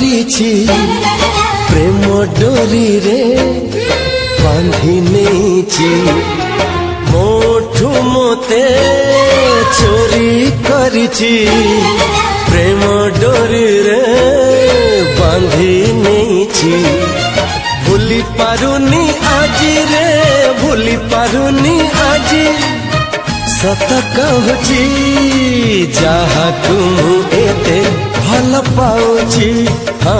କରିଛି ପ୍ରେମ ଡୋରିରେ ବାନ୍ଧି ନେଇଛି ମୋଠୁ ମୋତେ ଚୋରି କରିଛି ପ୍ରେମ ଡୋରିରେ ବାନ୍ଧି ନେଇଛି ଭୁଲି ପାରୁନି ଆଜି ରେ ଭୁଲି ପାରୁନି ଆଜି ସତ କହୁଛି ଯାହାକୁ ମୁଁ ଏତେ ଭଲ ପାଉଛି ହଁ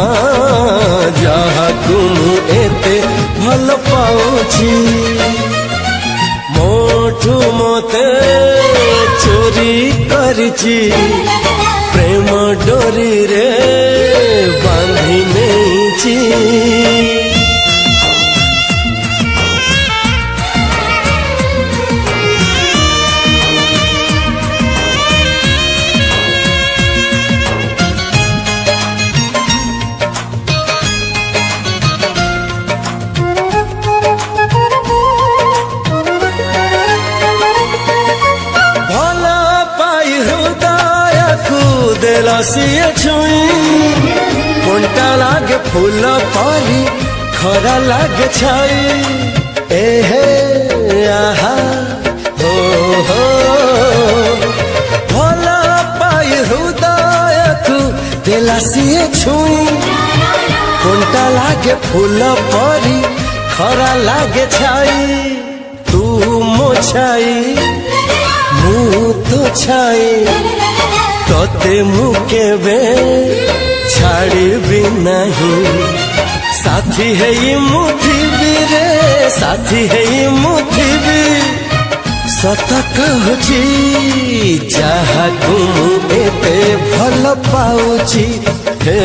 ଯାହାକୁ ମୁଁ ଏତେ ଭଲ ପାଉଛି ମୋଠୁ ମୋତେ ଚୋରି କରିଛି ପ୍ରେମ ଡୋରିରେ ବାନ୍ଧି ନେଇଛି देला सिए छुई कोंटा लागे फूल पाली खरा लागे छाई ए हे आहा हो हो भला पाई हृदय तू देला सिए छुई कोंटा लागे फूल पाली खरा लागे छाई तू मो छाई मु तो छाई तोते मुकेबे छाड़बी नहीं साथी है ये मुठीबी रे साथी है ये मुठीबी सत कहूची जहाकू एते भल पाउची हे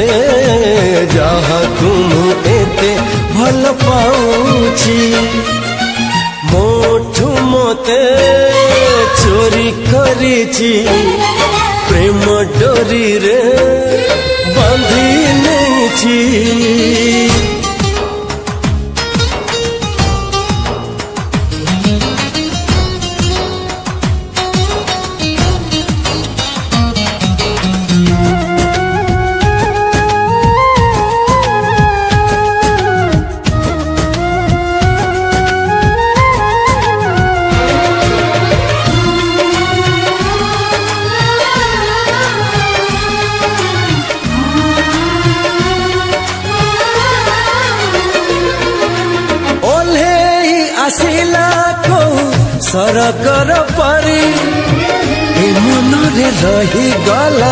जहाकू एते भल पाउची मोठू मोते चोरी करिची प्रेम डोरी रे बांधी नेछि आसिला को सरकर परी ए मनरे रही गला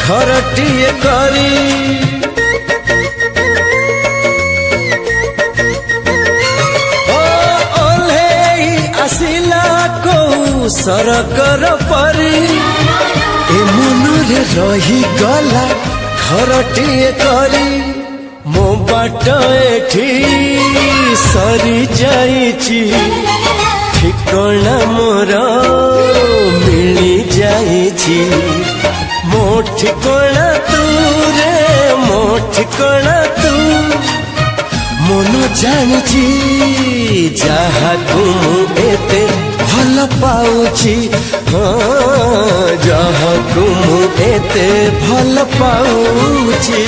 घरटिए करी ओल्हे आसिला को सरकर परी ए मनरे रही गला घरटिए करी मो बाट एठी सरी जाइछि ठिकଣା मोर मिली जाइछि मो ठिकଣା तू रे मो ठिकଣା तू मन जानिछि जहाकू एते भल पाउछि हाँ जहाकू एते भल पाउछि।